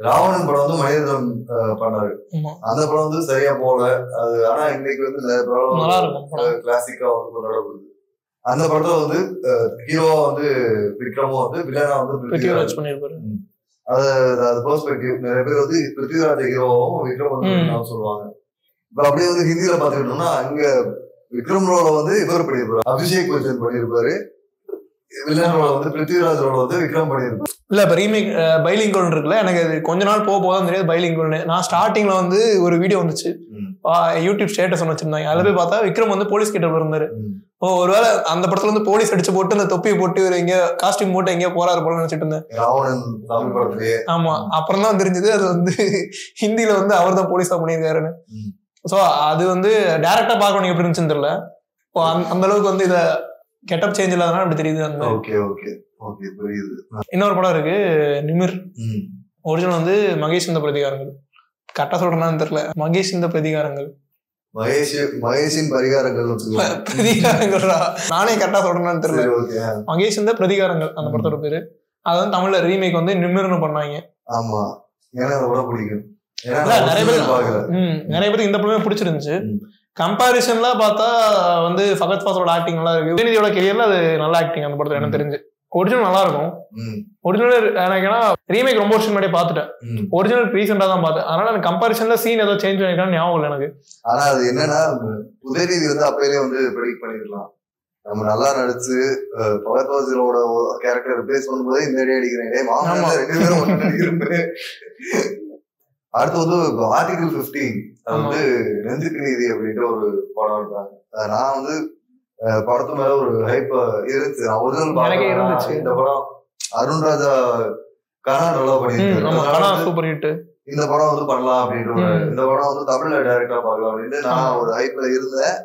ராவணன் படம் வந்து மணிரத்னம் பண்ணாரு. அந்த படம் வந்து சரியா போல அது. ஆனா இன்னைக்கு வந்து நிறைய படம் கிளாசிக்கா வந்து கொண்டாடப்படுது. அந்த படத்துல வந்து ஹீரோவா வந்து விக்ரமும் வந்து வில்லனா வந்து பிருத்திவிராஜ் பண்ணிருப்பாரு. அது பெர்ஸ்பெக்டிவ். நிறைய பேர் வந்து பிருத்திவிராஜ் ஹீரோவும் விக்ரம் வந்து சொல்லுவாங்க. இப்ப அப்படியே வந்து ஹிந்தியில பாத்துக்கிட்டோம்னா அங்க விக்ரம் ரோல வந்து இவர் பண்ணிருப்பாரு, அபிஷேக் பச்சன் பண்ணிருப்பாரு. வில்லன் ரோல வந்து பிருத்திவிராஜ் ரோல வந்து விக்ரம் பண்ணிருப்பாரு. இல்ல இப்ப ரீமேக் பைலிங்குவல் இருக்குல்ல, எனக்கு அது கொஞ்ச நாள் போதான் தெரியாது பைலிங்குவல்னு. நான் ஸ்டார்டிங்ல வந்து ஒரு வீடியோ வந்துச்சு, யூடியூப் ஸ்டேட்டஸ் ஒன்று வச்சிருந்தாங்க. அதுல போய் பார்த்தா விக்ரம் வந்து போலீஸ் கிட்ட இருந்தாரு. ஒருவேளை அந்த படத்துல வந்து போலீஸ் அடிச்சு போட்டு அந்த தொப்பியை போட்டு எங்க காஸ்டியூம் போட்டு எங்கேயோ போறாரு போல நினைச்சிட்டு இருந்தேன். ஆமா, அப்புறம் தான் தெரிஞ்சது அது வந்து ஹிந்தியில வந்து அவர் தான் போலீஸா பண்ணியிருக்காருன்னு. சோ அது வந்து டைரக்டா பார்க்கணும் எப்படி இருந்துச்சுன்னு தெரியல. அந்த அளவுக்கு வந்து இத கெட்டப் சேஞ்ச் இல்லாதனால அப்படி தெரியுது. இன்னொரு படம் இருக்கு நிமிர், ஒரிஜினல் வந்து மகேஷ் இந்த பிரதிகாரங்கள். கரெக்டா சொல்றேன்னு தெரியல, மகேஷ் இந்த பிரதிகாரங்கள், மகேஷின் பரிகாரங்கள். நானே கரெக்டா சொல்றேன்னு தெரியல, மகேஷ் இந்த பிரதிகாரங்கள் அந்த படத்தோட பேரு. அது வந்து தமிழ்ல ரீமேக் வந்து நிமிர்னு பண்ணாங்க. ஆமா, எனக்கு பிடிக்கும். நிறைய பேருக்கு இந்த படமே பிடிச்சிருந்துச்சு. கம்பாரிசன்ல பார்த்தா வந்து ஃபகத் ஃபாசிலோட ஆக்டிங் நல்லா இருக்கு. உதயநிதியோட கெரியர்ல அது நல்ல ஆக்டிங் அந்த படத்துல எனக்கு தெரிஞ்சு. ஒரிஜினல் நல்லா இருக்கும். ஒரிஜினல் எனக்கு ஏன்னா ரீமேக் ரொம்ப வருஷம் முன்னாடி பாத்துட்டேன், ஒரிஜினல் ரீசெண்டா தான் பார்த்தேன். அதனால எனக்கு கம்பாரிசன்ல சீன் ஏதோ சேஞ்ச் பண்ணிருக்கான்னு ஞாபகம் இல்லை எனக்கு. ஆனா அது என்னன்னா உதயநிதி வந்து அப்பயே வந்து ப்ரெடிக்ட் பண்ணிருக்கலாம். நம்ம நல்லா நடிச்சு ஃபகத் ஃபாசிலோட கேரக்டர் ரிப்ளேஸ் பண்ணும்போது இந்த அடி அடிக்கிறேன் மாமா 2 பேரும் ஒண்ணு நடிக்கிறேன். அடுத்து வந்து ஆர்டிகல் 15 அது வந்து நெஞ்சுக்கு நீதி அப்படின்ற ஒரு படம் இருந்தாங்க. நான் வந்து படத்து மேல ஒரு ஹைப் இருந்துச்சு. நான் ஒரிஜினல் இந்த படம் அருண் ராஜா நல்லா பண்ணிருக்காரு. இந்த படம் வந்து பண்ணலாம் அப்படின்ற இந்த படம் வந்து தமிழ்ல டைரக்டா பார்க்கலாம் அப்படின்னு நான் ஒரு ஹைப்ல இருந்தேன்.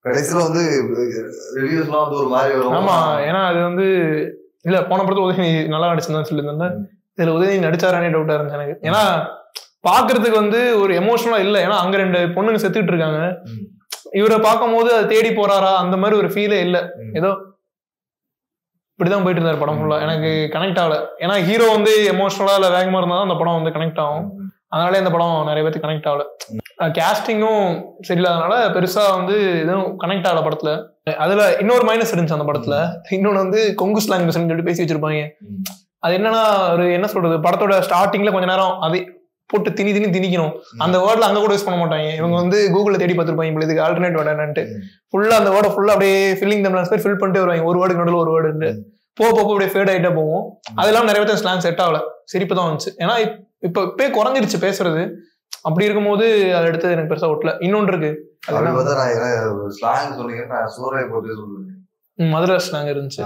கடைசியில வந்து ரிவ்யூஸ் எல்லாம் வந்து ஒரு மாதிரி வரும். ஆமா, ஏன்னா அது வந்து இல்ல போன படத்துல உதயநிதி நல்லா நடிச்சிருந்தான்னு சொல்லியிருந்தேன். இதுல உதயநிதி நடிச்சாரானே டவுட்டா இருந்துச்சு எனக்கு. ஏன்னா பாக்குறதுக்கு வந்து ஒரு எமோஷனலா இல்ல. ஏன்னா அங்க 2 பொண்ணுங்க செத்துட்டு இருக்காங்க, இவரை பார்க்கும் போது அதை தேடி போறாரா அந்த மாதிரி ஒரு ஃபீலே இல்ல. ஏதோ இப்படிதான் போயிட்டு இருந்தாரு படம் ஃபுல்லா. எனக்கு கனெக்ட் ஆகல. ஏன்னா ஹீரோ வந்து எமோஷனலா இல்ல வேகமா இருந்தாதான் அந்த படம் வந்து கனெக்ட் ஆகும். அதனாலே இந்த படம் நிறைய பேருக்கு கனெக்ட் ஆகல. கேஸ்டிங்கும் சரியில்லாதனால பெருசா வந்து எதுவும் கனெக்ட் ஆகல படத்துல. அதுல இன்னொரு மைனஸ் இருந்துச்சு அந்த படத்துல. இன்னொன்னு வந்து கொங்கு ஸ்லாங் சொல்லிட்டு பேசி வச்சிருப்பாங்க. அது என்னன்னா ஒரு என்ன சொல்றது, படத்தோட ஸ்டார்டிங்ல கொஞ்ச நேரம் அது போட்டு திணிக்கணும். அந்த வேர்ட்ல அங்க கூட யூஸ் பண்ண மாட்டாங்க. இவங்க வந்து கூகுள்ல தேடி பார்த்துருப்பாங்க இதுக்கு ஆல்டர்னேட் வேர்ட் என்னன்ட்டு. ஃபுல்லா அந்த வேர்டை ஃபுல்லா அப்படியே ஃபில்லிங் தம் ஃபில் பண்ணிட்டு வருவாங்க. ஒரு வேர்டுக்கு நடுவில் ஒரு வேர்டு போக அப்படியே ஃபேட் ஆகிட்டே போவோம். அதெல்லாம் நிறைய பேர் ஸ்லாங் செட் ஆகல, சிரிப்பு தான் வந்துச்சு. ஏன்னா இப்ப குறைஞ்சிருச்சு பேசுறது. அப்படி இருக்கும்போது அதை எடுத்து எனக்கு பெருசா ஒட்டல. இன்னொன்று இருக்கு, மதுரை ஸ்லாங் இருந்துச்சு.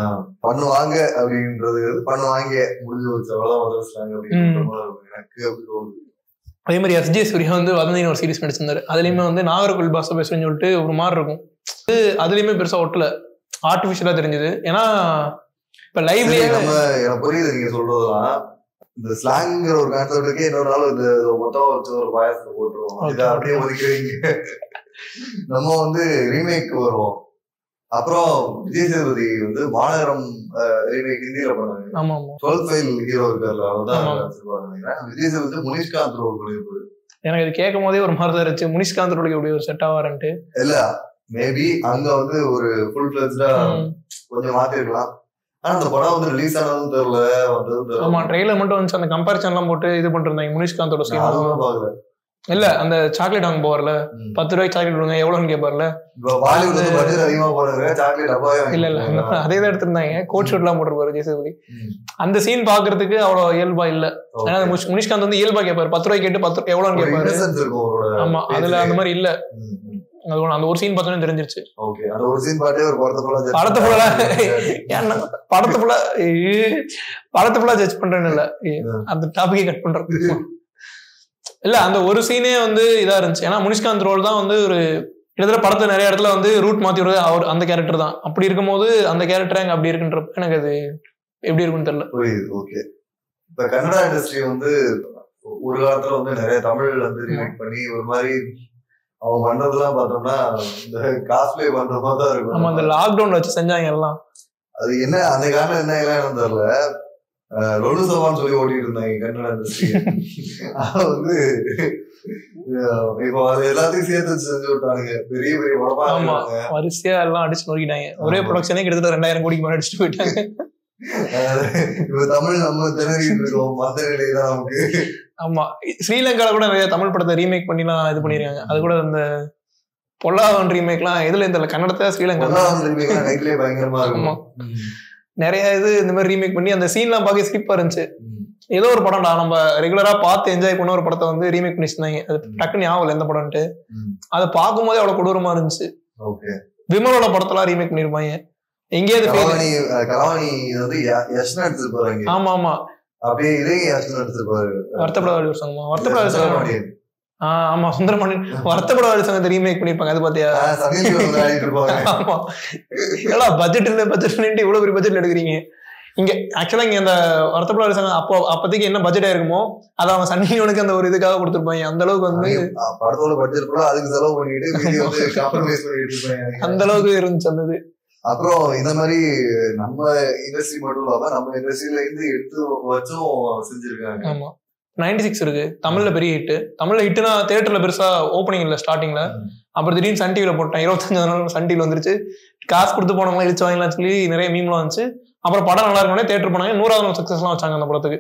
பண்ணுவாங்க அப்படின்றது பண்ணுவாங்க முடிஞ்சு வச்சு அவ்வளவுதான் ஸ்லாங் எனக்கு அப்படி தோணுது. அதே மாதிரி எஸ்ஜே சூர்யா வந்து வதந்தின்னு ஒரு சீரிஸ் நடிச்சிருந்தாரு. அதுலயுமே வந்து நாகர்கோவில் பாஷை பேசுறேன்னு சொல்லிட்டு ஒரு மாதிரி இருக்கும். அதுலயுமே பெருசா ஒட்டல, ஆர்டிபிஷியலா தெரிஞ்சது. ஏன்னா இப்ப லைவ்லயே எனக்கு புரியுது நீங்க சொல்றதுலாம். இந்த ஸ்லாங்கிற ஒரு கான்செப்டுக்கே இன்னொரு நாள் இந்த மொத்தம் வச்சு ஒரு பாயசத்தை போட்டுருவோம், அப்படியே ஒதுக்கிறீங்க. நம்ம வந்து ரீமேக் வருவோம். அப்புறம் விஜய் சேதுபதி வந்து மாநகரம் ரீமேக் ஹிந்தியில பண்ணாங்க. 12th ஃபெயில் ஹீரோ இருக்கார்ல, அவர்தான் விஜய் சேதுபதி முனிஷ்காந்த் ரோல் பண்ணிருப்பாரு. எனக்கு இது கேட்கும் போதே ஒரு மாதிரி இருந்துச்சு, முனிஷ்காந்த் ரோலுக்கு எப்படி ஒரு செட் ஆவாருன்ட்டு. இல்ல மேபி அங்க வந்து ஒரு ஃபுல் ஃபிளெஜ்டா கொஞ்சம் மாத்திருக்கலாம். ஆனா அந்த படம் வந்து ரிலீஸ் ஆனதும் தெரியல, வந்ததும் தெரியல. ஆமா, ட்ரெய்லர் மட்டும் வந்துச்சு. அந்த கம்பேரிசன் எல்லாம் போட்டு இது பண்ணிருந்தாங்க முனிஷ்காந்தோட சீன். பாக்கல இல்ல அந்த சாக்லேட் வாங்க போவார்ல, 10 ரூபாய்க்கு சாக்லேட் கொடுங்க எவ்வளவுன்னு கேட்பார்ல. இல்ல இல்ல அதே தான் எடுத்திருந்தாங்க. கோட் ஷூட் எல்லாம் போட்டிருப்பாரு விஜய் சேதுபதி. அந்த சீன் பாக்குறதுக்கு அவ்வளவு இயல்பா இல்ல. ஏன்னா முனிஷ்காந்த் வந்து இயல்பா கேட்பாரு, 10 ரூபாய்க்கு கேட்டு 10 எவ்வளவுன்னு கேட்பாரு. ஆமா, அதுல அந்த மாதிரி இல்ல. அந்த ஒரு சீன் பார்த்தோன்னே தெரிஞ்சிருச்சு. படத்தை ஃபுல்லா ஜட்ஜ் பண்றேன்னு இல்ல, அந்த டாபிக்கே கட் பண்றது இல்ல. அந்த ஒரு சீனே வந்து இதா இருந்துச்சு. ஏன்னா முனிஷ்காந்த் ரோல் தான் வந்து ஒரு கிட்டத்தட்ட படத்தை நிறைய இடத்துல வந்து ரூட் மாத்தி விடுறது அவர் அந்த கேரக்டர் தான். அப்படி இருக்கும்போது அந்த கேரக்டர் அங்க அப்படி இருக்குன்றப்ப எனக்கு அது எப்படி இருக்குன்னு தெரியல. ஓகே, இப்ப கன்னடா இண்டஸ்ட்ரி வந்து ஒரு காலத்துல வந்து நிறைய தமிழ் வந்து ரீமேக் பண்ணி ஒரு மாதிரி அவங்க பண்றதெல்லாம் பார்த்தோம்னா இந்த காஸ்பிளே பண்ற மாதிரி தான் இருக்கும். நம்ம அந்த லாக்டவுன்ல வச்சு செஞ்சாங்க எல்லாம். அது என்ன அந்த காரணம் என்ன எல்லாம் தெரியல. லொலு சவான்னு சொல்லி ஓட்டிட்டு இருந்தாங்க கன்னட இண்டஸ்ட்ரி. வந்து இப்போ அது எல்லாத்தையும் சேர்த்து செஞ்சு விட்டானுங்க. பெரிய பெரிய படமா வரிசையா எல்லாம் அடிச்சு நோக்கிட்டாங்க. ஒரே ப்ரொடக்ஷனே கிட்டத்தட்ட 2000 கோடிக்கு மேல அடிச்சுட்டு போயிட்டாங்க. இப்ப தமிழ் நம்ம திணறிட்டு இருக்கோம் மத்த நிலைதான் நமக்கு. ஆமா, ஸ்ரீலங்கால கூட நிறைய தமிழ் படத்தை ரீமேக் பண்ணிலாம் இது பண்ணிருக்காங்க. அது கூட அந்த பொல்லாதவன் ரீமேக்லாம் எதுல இந்த கன்னடத்தை ஸ்ரீலங்கா பயங்கரமா இருக்கும். நிறைய இது இந்த மாதிரி ரீமேக் பண்ணி அந்த சீன்லாம் பார்க்க ஸ்கிப்பா இருந்துச்சு. ஏதோ ஒரு படம்டா நம்ம ரெகுலரா பார்த்து என்ஜாய் பண்ண ஒரு படத்தை வந்து ரீமேக் பண்ணி வச்சிருந்தாங்க. அது டக்குன்னு ஞாபகம் எந்த படம்ட்டு. அதை பார்க்கும் போதே அவ்வளவு கொடூரமா இருந்துச்சு. விமலோட படத்தெல்லாம் ரீமேக் பண்ணிருப்பாங்க. எங்கேயாவது ஆமா ஆமா அப்படியே எடுத்திருப்பாரு. வருத்தப்படாத ஒரு சங்கமா வருத்தப்படாத சங்கம். ஆமா, சுந்தரமணியன் வருத்தப்படாத சங்கத்தை ரீமேக் பண்ணிருப்பாங்க. அது பாத்தியா? ஆமா, ஏடா பட்ஜெட் இல்ல பட்ஜெட் இவ்வளவு பெரிய பட்ஜெட்ல எடுக்கிறீங்க. இங்க ஆக்சுவலா இங்க அந்த வருத்தப்படாத சங்கம் அப்போதைக்கு என்ன பட்ஜெட் இருக்குமோ அதை அவங்க சன்னியோனுக்கு அந்த ஒரு இதுக்காக கொடுத்துருப்பாங்க. அந்த அளவுக்கு வந்து படத்தோட பட்ஜெட் கூட அதுக்கு செலவு பண்ணிட்டு அந்த அளவுக்கு இருந்துச்சு அந்த இது. அப்புறம் இந்த மாதிரி நம்ம இண்டஸ்ட்ரி மட்டும் இல்லாம நம்ம இண்டஸ்ட்ரியில இருந்து எடுத்து வச்சும் செஞ்சிருக்காங்க. ஆமா, 96 இருக்கு தமிழ்ல பெரிய ஹிட். தமிழ்ல ஹிட்னா தியேட்டர்ல பெருசா ஓப்பனிங் இல்ல ஸ்டார்டிங்ல. அப்புறம் திடீர்னு சன் டிவில போட்டேன். 25 நாள் சன் டிவில வந்துருச்சு. காசு கொடுத்து போனவங்க இழிச்சு வாங்கலாம் சொல்லி நிறைய மீம்லாம் வந்துச்சு. அப்புறம் படம் நல்லா இருக்கணும் தியேட்டர் போனாங்க. 100வது நாள் சக்சஸ் எல்லாம் வச்சாங்க அந்த படத்துக்கு.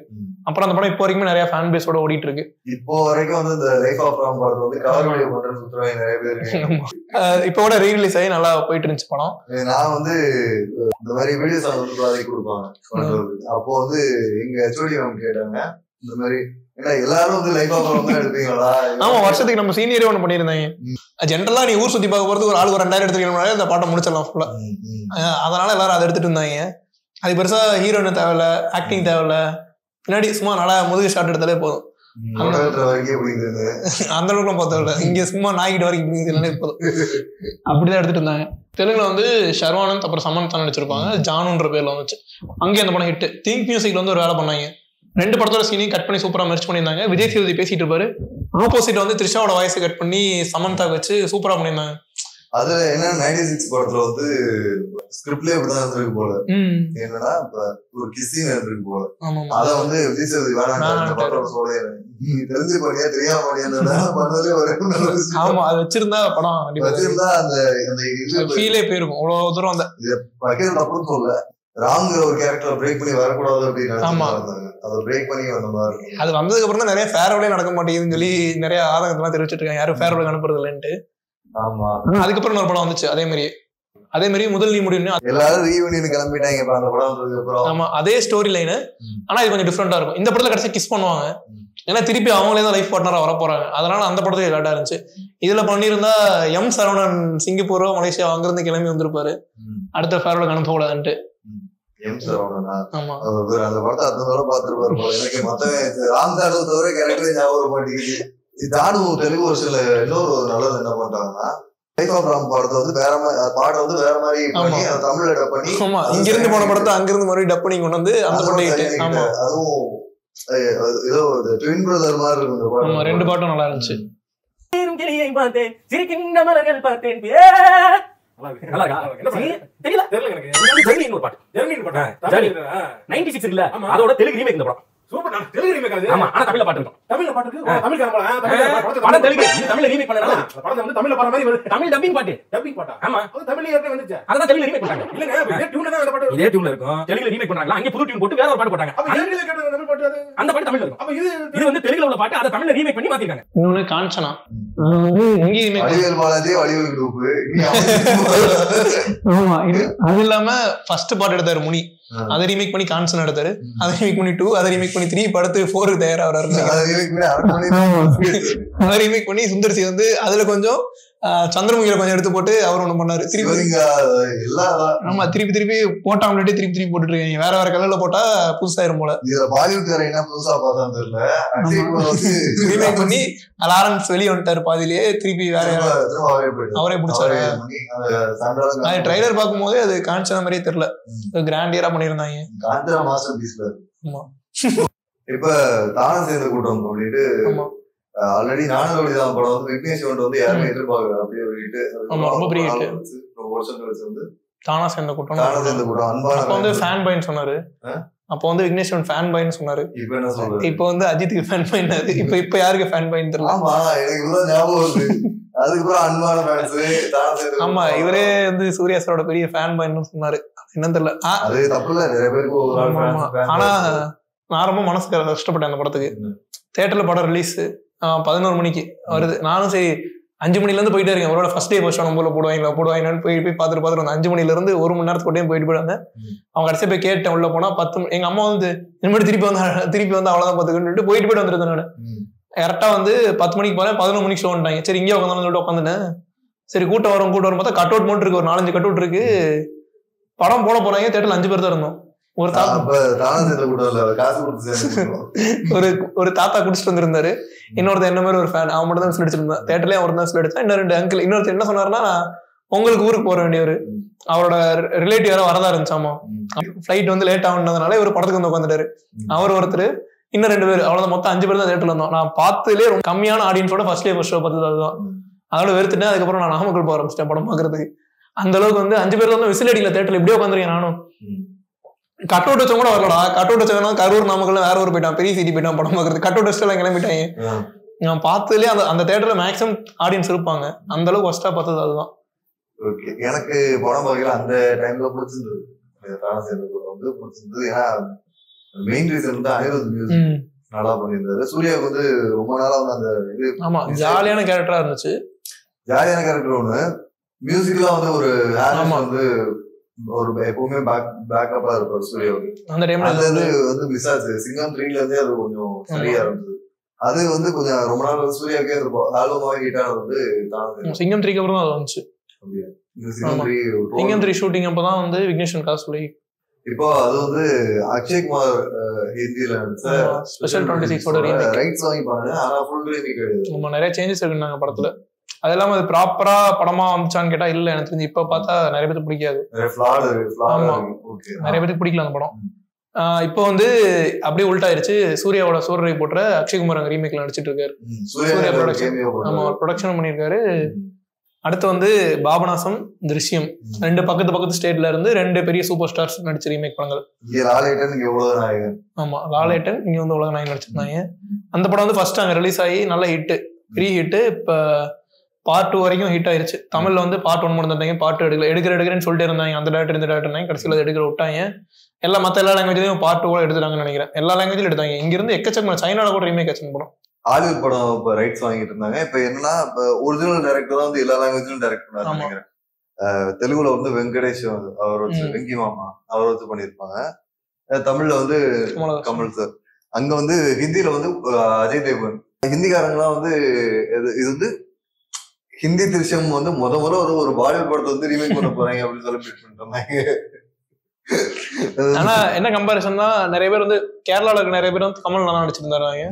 அப்புறம் அந்த படம் இப்போ வரைக்குமே நிறைய ஃபேன் பேஸோட ஓடிட்டு இருக்கு. இப்போ வரைக்கும் வந்து இந்த லைஃப் ஆஃப் ராம் படம் வந்து கவர் வீடியோ பண்றது சுத்துறவங்க நிறைய பேர் இருக்காங்க. இப்போ கூட ரீரிலீஸ் ஆகி நல்லா போயிட்டு இருந்துச்சு படம். நான் வந்து இந்த மாதிரி வீடியோஸ் வந்து ப்ராஜெக்ட் கொடுப்பாங்க. அப்போ வந்து எங்க ஹெச்ஓடி மேம் கேட்டாங்க இந்த மாதிரி எல்லாரும் வந்து லைஃப் ஆஃப் ராம் எடுப்பீங்களா? ஆமா, வருஷத்துக்கு நம்ம சீனியரே ஒண்ணு பண்ணிருந்தாங்க. ஜென்ரலா நீ ஊர் சுத்தி பார்க்க போறது ஒரு ஆளுக்கு 2000 எடுத்துக்கணும் அந்த பாட்டை முடிச்சிடலாம் ஃபுல்லா. அதனால எல்லாரும் அதை எடுத்துட்டு இருந்தாங்க. அது பெருசா ஹீரோன்னு தேவையில்ல, ஆக்டிங் தேவையில்ல, பின்னாடி சும்மா நல்லா முதுகு ஷாட் எடுத்தாலே போதும். அந்த அளவுக்குலாம் பார்த்தவில்ல. இங்க சும்மா நாய்கிட்ட வரைக்கும் போதும். அப்படிதான் எடுத்துட்டு இருந்தாங்க. தெலுங்குல வந்து ஷர்வானந்த் அப்புறம் சமந்தா நடிச்சிருப்பாங்க. ஜானுன்ற பேர்ல வந்துச்சு. அங்கே அந்த படம் ஹிட். திங்க் மியூசிக்ல வந்து ஒரு வேலை பண்ணாங்க. 2 படத்தோட சீனையும் கட் பண்ணி சூப்பரா மெர்ச் பண்ணியிருந்தாங்க. விஜய் சேதுபதி பேசிட்டு இருப்பாரு. ஆப்போசிட்ல வந்து த்ரிஷாவோட வாய்ஸ் கட் பண்ணி சமந்தா வச்சு சூப்பரா பண்ணியிருந்தாங்க. அதுல என்ன 96 படத்துல வந்து ஸ்கிரிப்ட்லயே இப்படிதான் இருந்திருக்கு போல. என்னன்னா இப்ப ஒரு கிஸ்ஸிங் இருந்திருக்கு போல. அத வந்து விஜய் சேதுபதி வேணாம் சொல்ல தெரிஞ்சு பண்ணியா தெரியாம பண்ணியா ஒரு. ஆமா, அது வச்சிருந்தா படம் வச்சிருந்தா அந்த ஃபீலே போயிருக்கும் அவ்வளவு தூரம். அந்த வைக்கிறது அப்புறம் சொல்ல ராம்ங்கிற ஒரு கேரக்டர் பிரேக் பண்ணி வரக்கூடாது அப்படின்னு அதை பிரேக் பண்ணி வந்த மாதிரி. அது வந்ததுக்கு அப்புறம் தான் நிறைய ஃபேர்வெலே நடக்க மாட்டேங்குதுன்னு சொல்லி நிறைய ஆதங்கத்தெல்லாம் தெரிவிச்சிட்டு இருக்காங்க. யாரும் ஃபேர்வெல் அனுப்புறது இல்லைன்ட்டு. ஆமா, அதுக்கப்புறம் ஒரு படம் வந்துச்சு அதே மாதிரி முதல் நீ முடியும் எல்லாரும் ரீயூனியன் கிளம்பிட்டாங்க அந்த படம். ஆமா, அதே ஸ்டோரி லைனு. ஆனா இது கொஞ்சம் டிஃப்ரெண்டா இருக்கும். இந்த படத்துல கடைசி கிஸ் பண்ணுவாங்க. ஏன்னா திருப்பி அவங்களே தான் லைஃப் பார்ட்னரா வர போறாங்க. அதனால அந்த படத்துக்கு லேட்டா இருந்துச்சு. இதுல பண்ணிருந்தா எம் சரவணன் சிங்கப்பூரோ மலேசியா அங்கிருந்து கிளம்பி வந்திருப்பாரு அடுத்த ஃபேர்வெலுக்கு அனுப்ப கூடாதுன்ட்டு. அந்த படத்தை அந்த பாத்துருப்பாரு போல. எனக்கு மொத்தமே ராம் தாடு தவிர கேரக்டர் ஞாபகம் மாட்டேங்குது. தாடு தெலுங்கு ஒரு சில இன்னொரு நல்லது என்ன பண்றாங்கன்னா லைஃப் ஆஃப் ராம் படத்தை வந்து வேற மாதிரி பாட்டை வந்து வேற மாதிரி பண்ணி தமிழ்ல டப் பண்ணி இங்க இருந்து போன படத்தை அங்கிருந்து மறுபடியும் டப் பண்ணி கொண்டு வந்து அந்த படத்தை அதுவும் ஏதோ ட்வின் பிரதர் மாதிரி இருக்கும். 2 பாட்டும் நல்லா இருந்துச்சு. அதோட தெலுங்கு ரீமேக் இந்த படம் சூப்பர். தெலுங்கு ரீமேக் அது. ஆமா, ஆனா தமிழ்ல பாட்டு இருக்கும். தமிழ்ல பாட்டு இருக்கு. தமிழ் காரங்க படம் தெலுங்கு தமிழ்ல ரீமேக் பண்ணாங்க. படம் வந்து தமிழ்ல பாடுற மாதிரி வருது. தமிழ் டப்பிங் பாட்டா. ஆமா, அது தமிழ்ல ஏற்கனவே வந்துச்சு. அதான் தமிழ்ல ரீமேக் பண்ணாங்க. இல்லங்க, இதே டியூன்ல தான் அந்த பாட்டு இதே டியூன்ல இருக்கும். தெலுங்குல ரீமேக் பண்ணாங்க. அங்க புது டியூன் போட்டு வேற ஒரு பாட்டு போட்டாங்க. அப்ப தெலுங்குல கேட்ட தமிழ் பாட்டு அது அந்த பாட்டு தமிழ்ல இருக்கும். அப்ப இது வந்து தெலுங்குல உள்ள பாட்டு அத தமிழ்ல ரீமேக் பண்ணி மாத்திருக்காங்க. இன்னொன்னு காஞ்சனா இங்க வடிவேல் பாலாஜி வடிவேல் குரூப். ஆமா, அது இல்லாம ஃபர்ஸ்ட் பாட்டு எடுத்தாரு முனி. அதை ரீமேக் பண்ணி கான்சன் எடுத்தாரு. அதை ரீமேக் பண்ணி 2, அதை ரீமேக் பண்ணி 3, படத்து 4 தயாராகிறாரு. அதை ரீமேக் பண்ணி சுந்தர்சி வந்து அதுல கொஞ்சம் சந்திரமுகில கொஞ்சம் எடுத்து போட்டு அவர் ஒண்ணு பண்ணாரு. ஆமா, திருப்பி போட்டாமலே திருப்பி போட்டுட்டு இருக்காங்க. வேற கலர்ல போட்டா புதுசாயிரும் போல. ரீமேக் பண்ணி லாரன்ஸ் வெளியே வந்துட்டாரு பாதிலேயே. திருப்பி வேற அவரே பிடிச்சாரு. அது ட்ரைலர் பார்க்கும் போதே அது காஞ்சன மாதிரியே தெரியல. கிராண்டியரா பண்ணிருந்தாங்க. இப்ப தான சேர்ந்த கூட்டம் அப்படின்ட்டு ஆல்ரெடி நானும் படம் வந்து விக்னேஷ் வந்து யாருமே எதிர்பார்க்கல. அப்படியே ரொம்ப வருஷம் கழிச்சு வந்து தானா சேர்ந்த கூட்டம் அன்பான வந்து ஃபேன் பாய்ன்னு சொன்னாரு. அப்போ வந்து விக்னேஸ்வரன் ஃபேன் பாய்னு சொன்னாரு. இப்ப என்ன சொல்றது? இப்போ வந்து அஜித்துக்கு ஃபேன் பாய்னாரு. இப்ப யாருக்கு ஃபேன் பாய்னு தெரியல. ஆமா, எனக்கு ஞாபகம் வருது. அதுக்கப்புறம் அன்பான ஃபேன்ஸ். ஆமா, இவரே வந்து சூர்யா சாரோட பெரிய ஃபேன் பாய்னு சொன்னாரு. என்னன்னு தெரியல. அது தப்பு இல்ல, நிறைய பேருக்கு. ஆனா நான் ரொம்ப மனசுக்கு கஷ்டப்பட்டேன் அந்த படத்துக்கு. தியேட்டர்ல படம் ரிலீஸ் 11 மணிக்கு வருது. நானும் சரி 5 மணில இருந்து போயிட்டே இருக்கேன். அவரோட ஃபர்ஸ்ட் டே ஃபர்ஸ்ட் ஷோ போல போடுவாங்கன்னு போய் பார்த்துட்டு 5 மணில இருந்து 1 மணி நேரத்துக்கு போயிட்டு போயிடாங்க. அவங்க கடைசியா போய் கேட்டேன், உள்ள போனா 10 எங்க அம்மா வந்து இனிமேல் திருப்பி வந்து அவ்வளவுதான் பார்த்துக்கிட்டு போயிட்டு வந்துருந்தேன். நான் கரெக்டா வந்து 10 மணிக்கு போறேன், 11 மணிக்கு ஷோ வந்துட்டாங்க. சரி இங்கே உட்காந்து உட்காந்துட்டேன். சரி கூட்டம் வரும் பார்த்தா கட் அவுட் மட்டும் இருக்கு, ஒரு 4-5 கட் அவுட் இருக்கு. படம் போட போறாங்க. தியேட்டர்ல 5 பேர் தான் இருந்தோம். ஒரு ஒரு தாத்தா குடிச்சிட்டு வந்திருந்தாரு. இன்னொருத்தர் என்ன மாதிரி ஒரு ஃபேன், அவன் மட்டும் தான் விசில் அடிச்சிருந்தான். தியேட்டர்லயே அவர் தான் விசில் அடிச்சா. இன்னும் 2 அங்கிள். இன்னொருத்தர் என்ன சொன்னாருன்னா, உங்களுக்கு ஊருக்கு போற வேண்டியவர், அவரோட ரிலேட்டிவ் யாரோ வரதா இருந்துச்சாமா. ஃபிளைட் வந்து லேட் ஆகுனதுனால இவர் படத்துக்கு வந்து உட்காந்துட்டாரு. அவர் ஒருத்தர், இன்னும் 2 பேர், அவ்வளவுதான். மொத்தம் 5 பேர் தான் தியேட்டர்ல இருந்தோம். நான் பார்த்ததுலேயே ரொம்ப கம்மியான ஆடியன்ஸோட ஃபர்ஸ்ட் ஷோ பார்த்தது அதுதான். அதோட வெறுத்துட்டேன். அதுக்கப்புறம் நான் நாமக்கல் போக ஆரம்பிச்சிட்டேன் படம் பாக்குறதுக்கு. அந்த அளவுக்கு வந்து 5 பேர் வந்து விசில் அடிக்கல தியேட்டர்ல. இப்படியே உட்காந்துருக்கேன். நானும் கட் அவுட் வச்சவங்க கூட வரலடா. கட் அவுட் வச்சவங்க கரூர் நாமக்கல் வேற ஒரு போயிட்டான், பெரிய சிட்டி போயிட்டான் படம் பாக்குறது. கட் அவுட் வச்சுட்டு கிளம்பிட்டாங்க. நான் பார்த்ததுலேயே அந்த தியேட்டர்ல மேக்ஸிமம் ஆடியன்ஸ் இருப்பாங்க. அந்த அளவுக்கு ஃபர்ஸ்டா பார்த்தது அதுதான். ஓகே, எனக்கு படம் பார்க்கல அந்த டைம்ல பிடிச்சிருந்தது. வந்து பிடிச்சிருந்தது. ஏன்னா மெயின் ரீசன் வந்து அனிருத் மியூசிக் நல்லா பண்ணியிருந்தாரு. சூர்யாவுக்கு வந்து ரொம்ப நாளா வந்து அந்த இது. ஆமா, ஜாலியான கேரக்டரா இருந்துச்சு. ஜாலியான கேரக்டர் ஒண்ணு. மியூசிக்லாம் வந்து ஒரு வந்து ஒரு எப்பவுமே பேக்கப்பா இருப்பாரு சூர்யாவுக்கு. அந்த டைம்ல வந்து மிஸ் ஆச்சு. சிங்கம் 3ல இருந்தே அது கொஞ்சம் சரியா இருந்தது. அது வந்து கொஞ்சம் ரொம்ப நாள் சூர்யாவுக்கே இருக்கும். ஆல்பமா ஹிட்டானது வந்து சிங்கம் 3க்கு அப்புறம் அது வந்துச்சு. சிங்கம் 3 ஷூட்டிங் அப்பதான் வந்து விக்னேஸ்வரன் காசு சொல்லி. இப்போ அது வந்து அக்ஷய்குமார் ஹிந்தில நடிச்ச ஸ்பெஷல் 26 ரைட்ஸ் வாங்கி பாருங்க. ஆனா ஃபுல் ரீமேக் கிடையாது. நம்ம நிறைய சேஞ்சஸ் இருக்குன்னாங்க படத்துல. அது இல்லாம அது ப்ராப்பரா படமா வந்துச்சான்னு கேட்டா இல்ல. எனக்கு தெரிஞ்சு இப்ப பார்த்தா நிறைய பேருக்கு பிடிக்காது. நிறைய பேருக்கு பிடிக்கல அந்த படம். இப்போ வந்து அப்படியே உல்டாயிருச்சு. சூர்யாவோட சூரரை போட்டுற அக்ஷய்குமார் அங்க ரீமேக்ல நடிச்சிட்டு இருக்காரு. சூர்யா ப்ரொடக்ஷன். ஆமா, ப்ரொடக்ஷன் பண்ணியிருக்காரு. அடுத்து வந்து பாபநாசம், திருஷ்யம் 2 பக்கத்து ஸ்டேட்ல இருந்து 2 பெரிய சூப்பர் ஸ்டார்ஸ் நடிச்ச ரீமேக் படங்கள். ஆமா, லாலேட்டன் இங்க வந்து உலக நாயகன் நடிச்சிருந்தாங்க. அந்த படம் வந்து ஃபர்ஸ்ட் அங்க ரிலீஸ் ஆகி நல்ல ஹிட், பெரிய ஹிட். இப்ப பார்ட் 2 வரைக்கும் ஹிட் ஆயிருச்சு. தமிழ்ல வந்து பார்ட் 1 மட்டும் இருந்தாங்க, பார்ட் 2 எடுக்கிறேன்னு சொல்லிட்டு இருந்தாங்க. அந்த டேரக்டர் இந்த டேரக்டர் கடைசியில் எடுக்கிற விட்டாங்க. மற்ற எல்லா லாங்குவேஜ்லயும் பார்ட் 2 கூட எடுத்துட்டாங்கன்னு நினைக்கிறேன். எல்லா லாங்குவேஜ்லயும் எடுத்தாங்க. இங்க இருந்து எக்கச்சக்கமான சைனால கூட ரீமேக் ஆச்சு படம். ஹாலிவுட் படம் இப்ப ரைட்ஸ் வாங்கிட்டு இருந்தாங்க. இப்ப என்னன்னா ஒரிஜினல் டைரக்டர் தான் வந்து எல்லா லாங்குவேஜ்லயும் டைரக்ட் பண்ணாரு நினைக்கிறேன். தெலுங்குல வந்து வெங்கடேஷ் அவர் வச்சு, வெங்கி மாமா அவர் வச்சு பண்ணிருப்பாங்க. தமிழ்ல வந்து கமல் சார். அங்க வந்து ஹிந்தில வந்து அஜய் தேவ்கன். ஹிந்திக்காரங்கலாம் வந்து இது வந்து ஹிந்தி திருஷ்யம் வந்து முதல்ல ஒரு பாலிவுட் படத்தை வந்து ரீமேக் பண்ண போறாங்க அப்படின்னு சொல்லி பண்ணிட்டு. ஆனா என்ன கம்பாரிசன்னா, நிறைய பேர் வந்து கேரளால இருக்க நிறைய பேர் வந்து கமல் நல்லா நடிச்சிருந்தாங்க.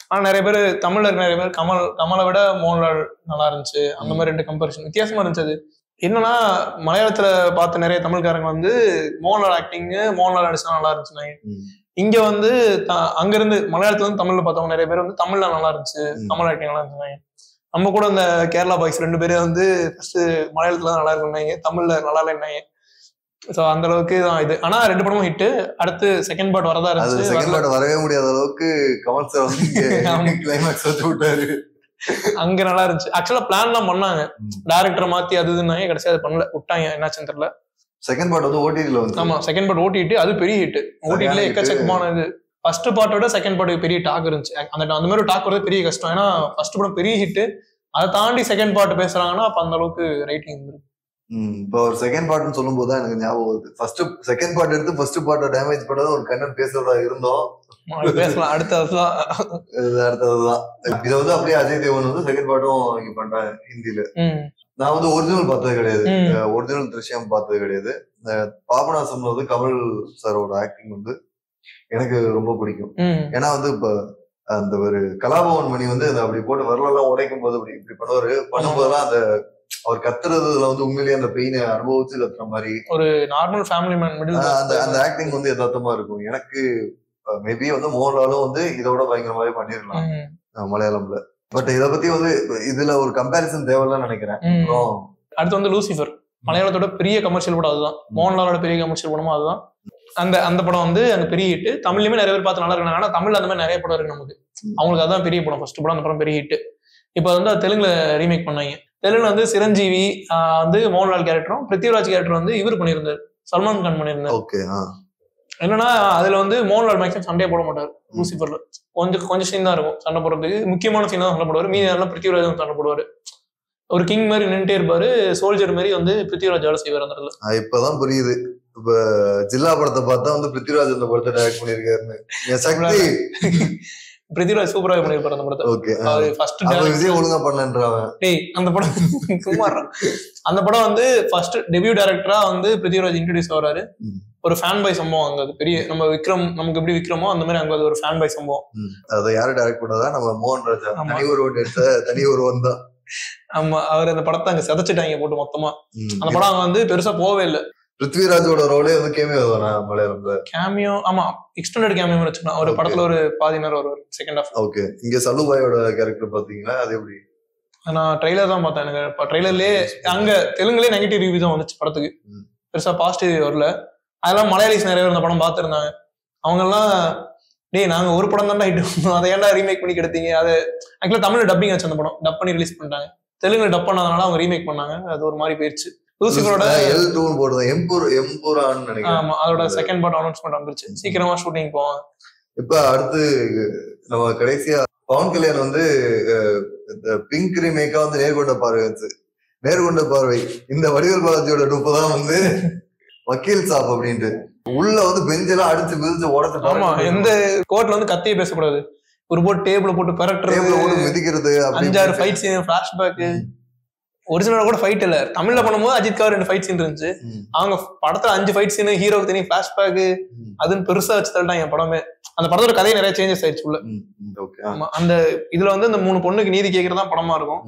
ஆனா நிறைய பேர் தமிழ்ல இருக்க நிறைய பேர் கமலை விட மோகன்லால் நல்லா இருந்துச்சு. அந்த மாதிரி 2 கம்பாரிசன் வித்தியாசமா இருந்துச்சு. அது என்னன்னா, மலையாளத்துல பார்த்த நிறைய தமிழ்காரங்க வந்து மோகன்லால் ஆக்டிங், மோகன்லால் நடிச்சா நல்லா இருந்துச்சு. இங்க வந்து அங்க இருந்து மலையாளத்துல வந்து தமிழ்ல பார்த்தவங்க நிறைய பேர் வந்து தமிழ்ல நல்லா இருந்துச்சு, கமல் ஆக்டிங் நல்லா இருந்துச்சு. நம்ம கூட இந்த கேரளா பாய்ஸ் 2 பேரும் வந்து ஃபர்ஸ்ட் மலையாளத்துல நல்லா இருக்குன்னாங்க, தமிழ்ல நல்லா இல்லைன்னாங்க. சோ அந்த அளவுக்கு தான் இது. ஆனா 2 படமும் ஹிட். அடுத்து செகண்ட் பார்ட் வரதா இருந்துச்சு. செகண்ட் பார்ட் வரவே முடியாத அளவுக்கு கமல் சார் வந்து கிளைமாக்ஸ் வச்சு விட்டாரு. அங்க நல்லா இருந்துச்சு. ஆக்சுவலா பிளான் எல்லாம் பண்ணாங்க, டைரக்டரை மாத்தி அது இதுனாங்க. கடைசியா அது பண்ணல, விட்டாங்க. என்னாச்சுன்னு தெரியல. செகண்ட் பார்ட் வந்து ஓடிடில வந்து. ஆமா, செகண்ட் பார்ட் ஓடிடி. அது பெரிய ஹிட். ஓடிடில எக்கச்சக்கமான இது. ஃபர்ஸ்ட் பார்ட்டோட செகண்ட் பார்ட்டுக்கு பெரிய டாக் இருந்துச்சு. அந்த மாதிரி டாக் வரது பெரிய கஷ்டம். ஏன்னா ஃபர்ஸ்ட் படம் பெரிய ஹிட், அதை தாண்டி செகண்ட் பார்ட் பேசுறாங்கன்னா அப்ப அந்த அளவுக்கு ரைட்டிங் இருந்திருக்கு. இப்போ ஒரு செகண்ட் பார்ட்னு சொல்லும் போதுதான் எனக்கு ஞாபகம் வருது. ஃபர்ஸ்ட் செகண்ட் பார்ட் எடுத்து ஃபர்ஸ்ட் பார்ட்டை டேமேஜ் பண்ணது ஒரு கண்ணன் பேசுறதா இருந்தோம். பேசலாம், அடுத்ததுதான். இதை வந்து அப்படியே அஜய் தேவன் வந்து செகண்ட் பார்ட்டும் இங்க பண்றாங்க ஹிந்தில. நான் வந்து ஒரிஜினல் பார்த்தது கிடையாது, ஒரிஜினல் திருஷ்யம் பார்த்தது கிடையாது. பாபநாசம்ல வந்து கமல் சாரோட ஆக்டிங் வந்து எனக்கு ரொம்ப பிடிக்கும். ஏன்னா வந்து இப்ப அந்த ஒரு கலாபவன் மணி வந்து அப்படி போட்டு வரலாம் உடைக்கும் போது இப்படி பண்ணும்போதெல்லாம் அந்த அவர் கத்துறதுல வந்து உண்மையிலேயே அந்த பெயினை அனுபவிச்சு கத்துற மாதிரி ஒரு நார்மல் ஃபேமிலி மேன் அந்த ஆக்டிங் வந்து யதார்த்தமா இருக்கும். எனக்கு மேபி வந்து மோகன்லாலும் வந்து இதோட பயங்கரமாவே பண்ணிடலாம் மலையாளம்ல. பட் இதை பத்தி வந்து இதுல ஒரு கம்பேரிசன் தேவையில்லைன்னு நினைக்கிறேன். அடுத்து வந்து லூசிஃபர், மலையாளத்தோட பெரிய கமர்ஷியல் படம் அதுதான். மோகன்லாலோட பெரிய கமர்ஷியல் படமும் அதுதான். அந்த படம் வந்து அங்க பெரிய ஹிட். தமிழ்லயுமே நிறைய பேர் பார்த்து நல்லா இருக்காங்க. ஆனா தமிழ்ல அந்த மாதிரி நிறைய படம் இருக்கு நமக்கு. அவங்களுக்கு அதான் பெரிய படம், ஃபர்ஸ்ட் படம். அந்த படம் பெரிய ஹிட். இப்போ வந்து தெலுங்குல ரீமேக் பண்ணாங்க. தெலுங்குல வந்து சிரஞ்சீவி வந்து மோகன்லால் கேரக்டரும், பிருத்திவிராஜ் கேரக்டர் வந்து இவர் பண்ணியிருந்தார், சல்மான் கான் பண்ணியிருந்தார். என்னன்னா அதுல வந்து மோகன்லால் மேக்ஸிமம் சண்டையே போட மாட்டார். லூசிஃபர்ல கொஞ்சம் சீன் தான் இருக்கும் சண்டை போடுறதுக்கு. முக்கியமான சீன் தான் சண்டை போடுவார். மீதி எல்லாம் பிருத்திவிராஜ் சண்டை போடுவாரு. ஒரு கிங் மாதிரி நின்றுட்டே இருப்பாரு. சோல்ஜர் மாதிரி வந்து பிருத்திவிராஜ் வேலை செய்வார் அந்த இடத்துல. இப்பதான் புரியுது. இப்ப ஜில்லா படத்தை பார்த்தா வந்து பிருத்திவிராஜ் அந்த படத்தை டைரக்ட் பண்ணிருக்காருன்னு. பிருத்திவிராஜ் சூப்பராக பண்ணிருப்பாரு அந்த படத்தை. விஜய் ஒழுங்கா பண்ணன்றான். அந்த படம் சுமார். அந்த படம் வந்து ஃபர்ஸ்ட் டெபியூ டைரக்டரா வந்து பிருத்திவிராஜ் இன்ட்ரோடியூஸ் ஆகிறாரு. ஒரு ஃபேன் பாய் சம்பவம் அங்க. அது பெரிய நம்ம விக்ரம், நமக்கு எப்படி விக்ரமோ அந்த மாதிரி அங்க அது ஒரு ஃபேன் பாய் சம்பவம். அதை யாரு டைரக்ட் பண்ணதா? நம்ம மோகன் ராஜா. தனி ஒருவன் தான். ஆமா, அவர் அந்த படத்தை அங்க செதைச்சிட்டாங்க போட்டு மொத்தமா. அந்த படம் அங்க வந்து பெருசா போவே இல்லை. பிருத்விராஜோட ரோலே வந்து கேமியோ தானா மலையாளம்ல? கேமியோ, ஆமா, எக்ஸ்டெண்டட் கேமியோ வச்சுக்கலாம். ஒரு படத்துல ஒரு பாதி நேரம் வருவார், செகண்ட் ஹாஃப். ஓகே. இங்க சல்லுபாயோட கேரக்டர் பாத்தீங்களா? அது எப்படி? நான் ட்ரெய்லர் தான் பார்த்தேன். எனக்கு ட்ரெய்லர்லயே அங்க தெலுங்குலயே நெகட்டிவ் ரிவ்யூ தான் வந்துச்சு படத்துக்கு. பெருசா பாசிட்டிவ் வரல. அதெல்லாம் மலையாளிஸ் நிறைய பேர் இந்த படம் பார்த்துருந்தாங்க. அவங்க எல்லாம் டேய் நாங்க ஒரு படம் தான்டா ஹிட் பண்ணோம், அதை ஏன்டா ரீமேக் பண்ணி கெடுத்தீங்க? அது ஆக்சுவலா தமிழ்ல டப்பிங் ஆச்சு. அந்த படம் டப் பண்ணி ரிலீஸ் பண்ணிட்டாங்க. தெலுங்குல டப் பண்ணாதனால அவங்க ரீமேக் பண்ணாங்க. அது ஒரு மாதிரி போயிருச்சு. லூசிஃபரோட L2 போடுறது எம்பூரான்னு நினைக்கிறேன். ஆமா, அதோட செகண்ட் பார்ட் அனௌன்ஸ்மென்ட் வந்துருச்சு. சீக்கிரமா ஷூட்டிங் போவாங்க. இப்ப அடுத்து நம்ம கடைசியா பவன் கல்யாண் வந்து பிங்க் ரீமேக்கா வந்து நேர்கொண்ட பார்வை இந்த வடிவேல் பாலாஜியோட டூப்பு தான் வந்து வக்கீல் சாப் அப்படின்ட்டு உள்ள வந்து பெஞ்செல்லாம் அடிச்சு மிதிச்சு உடச்சு. ஆமா, எந்த கோர்ட்ல வந்து கத்தியே பேசக்கூடாது. ஒரு போட்டு டேபிள போட்டு பரட்டுறது, மிதிக்கிறது, 5-6 ஃபைட் சீன், ஃபிளாஷ்பேக். ஒரிஜினலா கூட ஃபைட் இல்ல. தமிழ்ல பண்ணும்போது அஜித்கார் 2 ஃபைட் சீன் இருந்துச்சு. அவங்க படத்துல 5 ஃபைட் சீன், ஹீரோக்கு தனி ஃபிளாஷ்பேக், அதுன்னு பெருசா வச்சு தள்ளிட்டாங்க படமே. அந்த படத்தோட கதையை நிறைய சேஞ்சஸ் ஆயிடுச்சு உள்ள. ஆமா, அந்த இதுல வந்து அந்த 3 பொண்ணுக்கு நீதி கேட்கறதா படமா இருக்கும்.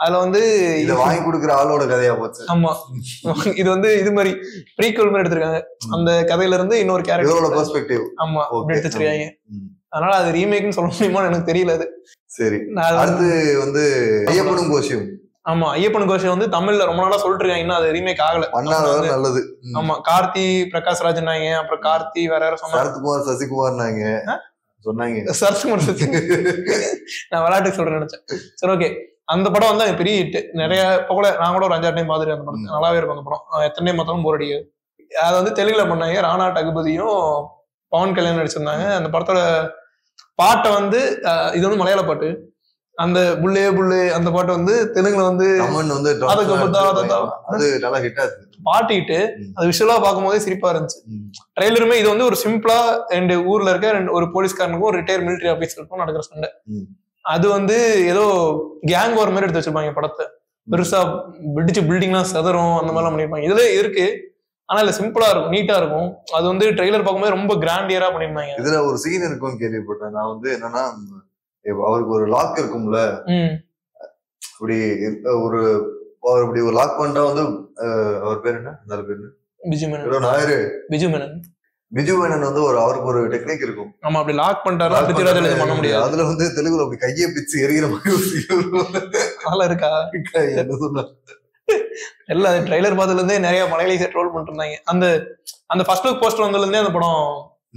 அதுல வந்து இத வாங்கி கொடுக்குற ஆளோட கதையா போச்சு. ஆமா, இது வந்து இது மாதிரி ப்ரீக்வல் மாதிரி எடுத்திருக்காங்க. அந்த கதையில இருந்து இன்னொரு கேரக்டரோட பெர்ஸ்பெக்டிவ். ஆமா, அப்படி எடுத்து வச்சிருக்காங்க. அதனால அது ரீமேக்னு சொல்ல முடியுமான்னு எனக்கு தெரியல. அது சரி. அடுத்து வந்து ஐயப்பனும் கோஷியும். ஆமா, ஐயப்பன் கோஷம் வந்து தமிழ்ல ரொம்ப நாளா சொல்லிட்டு இருக்காங்க. இன்னும் அது ரீமேக் ஆகல. நல்லது. ஆமா, கார்த்தி பிரகாஷ் ராஜ்னாங்க. அப்புறம் கார்த்தி வேற யாரும் சொன்னாங்க, சரத்குமார் சசிகுமார்னாங்க சொன்னாங்க. சரத்குமார் நான் விளையாட்டு சொல்றேன் நினைச்சேன். சரி, ஓகே. அந்த படம் வந்து பெரிய ஹிட். நிறைய இப்ப கூட நான் கூட ஒரு 5-6 டைம் பாத்துட்டு அந்த படம் நல்லாவே இருக்கும். அந்த படம் எத்தனை டைம் பார்த்தாலும் போர் அடிக்காது. அதை வந்து தெலுங்குல பண்ணாங்க. ராணா டகுபதியும் பவன் கல்யாண் நடிச்சிருந்தாங்க. அந்த படத்தோட பாட்டை வந்து இது வந்து மலையாள பாட்டு. அந்த புள்ளே புள்ளே அந்த பாட்டு வந்து தெலுங்குல வந்து பாட்டு ஹிட்டு. அது விஷுவலா பார்க்கும் போதே சிரிப்பா இருந்துச்சு. ட்ரெய்லருமே இது வந்து ஒரு சிம்பிளா ஊர்ல இருக்க ஒரு போலீஸ்காரனுக்கும் ஒரு ரிட்டையர் மிலிட்டரி ஆபீசருக்கும் நடக்கிற சண்டை. அது வந்து ஏதோ கேங் வார் மாதிரி எடுத்து வச்சிருப்பாங்க படத்தை. பெருசா பிடிச்சு பில்டிங்லாம் செதறும் அந்த மாதிரிலாம் பண்ணிருப்பாங்க. இதுல இருக்கு, ஆனா இல்ல சிம்பிளா இருக்கும், நீட்டா இருக்கும். அது வந்து ட்ரெய்லர் பார்க்கும்போது ரொம்ப கிராண்டியரா பண்ணிருந்தாங்க. இதுல ஒரு சீன் இருக்கும்னு கேள்விப்பட்டேன் நான். வந்து என்னன்னா, அவருக்கு ஒரு லாக் இருக்கும்ல, அப்படி ஒரு லாக் பண்ணிட்டா வந்து அவர் பேர் என்ன, அந்த பேர் என்ன, பிஜு மேனன் வந்து அவருக்கு ஒரு டெக்னிக் இருக்கும். ஆமா, அப்படி லாக் பண்ணிட்டாரா பிருத்திவிராஜ் எதுவும் பண்ண முடியாது. அதுல வந்து தெலுங்குல அப்படி கையை பிச்சு எரிகிற மாதிரி அதெல்லாம் இருக்கா? என்ன சொன்ன எல்லா ட்ரெய்லர் பார்த்ததுல இருந்தே நிறைய மலையாளி ட்ரோல் பண்ணிட்டு இருந்தாங்க. அந்த ஃபர்ஸ்ட் லுக் போஸ்டர் வந்ததுல இருந்தே அந்த படம்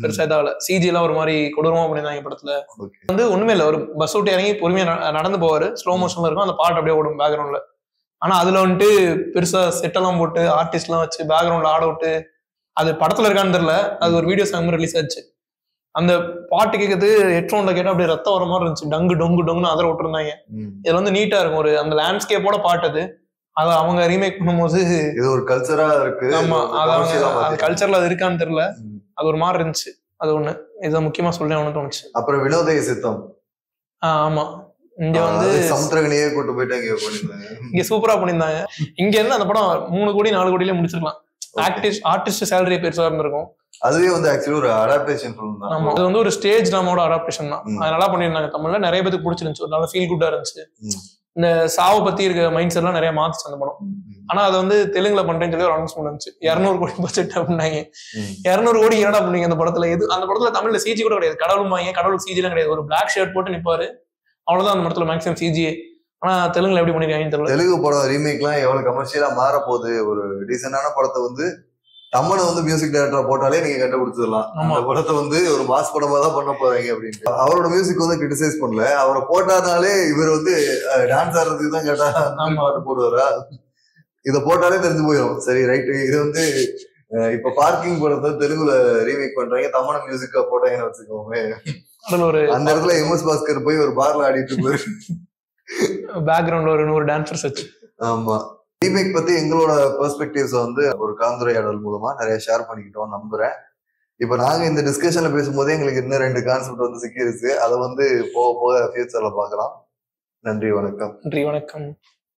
பெருசா இதாகல. சிஜி எல்லாம் ஒரு மாதிரி கொடூரமா பண்ணிருந்தாங்க படத்துல. வந்து ஒண்ணுமே இல்ல, ஒரு பஸ் விட்டு இறங்கி பொறுமையா நடந்து போவாரு, ஸ்லோ மோஷன்ல இருக்கும். அந்த பாட்டு அப்படியே ஓடும் பேக்ரவுண்ட்ல. ஆனா அதுல வந்துட்டு பெருசா செட் எல்லாம் போட்டு ஆர்டிஸ்ட் எல்லாம் வச்சு பேக்ரவுண்ட்ல ஆட விட்டு, அது படத்துல இருக்கான்னு தெரியல, அது ஒரு வீடியோ சாங் ரிலீஸ் ஆச்சு. அந்த பாட்டு கேட்கறது ஹெட்ஃபோன்ல கேட்டா அப்படியே ரத்தம் வர மாதிரி இருந்துச்சு. டங்கு டொங்கு டொங்குன்னு அதர விட்டுருந்தாங்க. இதுல வந்து நீட்டா இருக்கும், ஒரு அந்த லேண்ட்ஸ்கேப்போட பாட்டு. அது அதை அவங்க ரீமேக் பண்ணும்போது இது ஒரு கல்ச்சரா இருக்கு. ஆமா, அது கல்ச்சர்ல அது இருக்கான்னு தெரியல, அது ஒரு மாதிரி இருந்துச்சு. அது ஒண்ணு இதான் முக்கியமா சொல்ல தோணுச்சு. அப்புறம் வினோதய சித்தம். ஆமா, இங்க வந்து சமுத்திரகனியே கூட்டு போயிட்டு இங்க சூப்பரா பண்ணியிருந்தாங்க. இங்க இருந்து அந்த படம் 3 கோடி 4 கோடியில முடிச்சிருக்கலாம். ஆர்டிஸ்ட் சேலரி பெருசா இருந்திருக்கும். அதுவே வந்து ஆக்சுவலி ஒரு அடாப்டேஷன் ஃபிலிம் தான். ஆமா, அது வந்து ஒரு ஸ்டேஜ் ட்ராமாவோட அடாப்டேஷன் தான். அது நல்லா பண்ணியிருந்தாங்க. தமிழ்ல நிறைய பேருக்கு பிடிச்சிருந்துச்சு, ஒரு நல்ல ஃபீல் குட்டா இருந்துச்சு. இந்த சாவை பத்தி இருக்க மைண்ட் செட் எல்லாம் நிறைய மாத்துச்சு அந்த படம். ஆனா அது வந்து தெலுங்குல பண்றேன்னு சொல்லி ஒரு அனௌன்ஸ்மெண்ட் இருந்துச்சு. 200 கோடி பட்ஜெட் அப்படின்னாங்க. 200 கோடி என்னடா பண்ணீங்க அந்த படத்துல? அந்த படத்துல தமிழ்ல சிஜி கூட கிடையாது. கடவுளுக்கு சிஜி எல்லாம் கிடையாது. ஒரு பிளாக் ஷர்ட் போட்டு நிப்பாரு, அவ்வளவுதான் அந்த படத்துல மேக்ஸிமம் சிஜி. ஆனா தெலுங்குல எப்படி பண்ணிருக்காங்கன்னு தெரியல. தெலுங்கு படம் ரீமேக் எல்லாம் எவ்வளவு கமர்ஷியலா மாற போகுது. ஒரு டீசென்டான படத்தை வந்து தம்மனை வந்து மியூசிக் டைரக்டரா போட்டாலே நீங்க கண்டுபிடிச்சிடலாம். அந்த படத்தை வந்து ஒரு மாஸ் படமா தான் பண்ண போறீங்க அப்படின்ட்டு. அவரோட மியூசிக் வந்து கிரிட்டிசைஸ் பண்ணல. அவரை போட்டாதாலே இவர் வந்து டான்ஸ் ஆடுறதுக்கு தான் கேட்டா பாட்டு போடுவாரா, இதை போட்டாலே தெரிஞ்சு போயிடும். சரி ரைட்டு, இது வந்து இப்ப பார்க்கிங் படத்தை தெலுங்குல ரீமேக் பண்றாங்க, தம்மன மியூசிக்கா போட்டாங்கன்னு வச்சுக்கோங்க. அந்த இடத்துல எம்எஸ் பாஸ்கர் போய் ஒரு பார்ல ஆடிட்டு போய் பேக்ரவுண்ட்ல ஒரு 100 டான்சர்ஸ் வச்சு. ஆமா, ரீமேக் பத்தி எங்களோட பெர்ஸ்பெக்டிவ்ஸ் வந்து ஒரு கலந்துரையாடல் மூலமா நிறைய ஷேர் பண்ணிக்கிட்டோம் நம்புறேன். இப்ப நாங்க இந்த டிஸ்கஷன்ல பேசும்போதே எங்களுக்கு இன்னும் 2 கான்செப்ட் வந்து சிக்கிருச்சு. அதை வந்து போக போக ஃபியூச்சர்ல பார்க்கலாம். நன்றி, வணக்கம். நன்றி, வணக்கம்.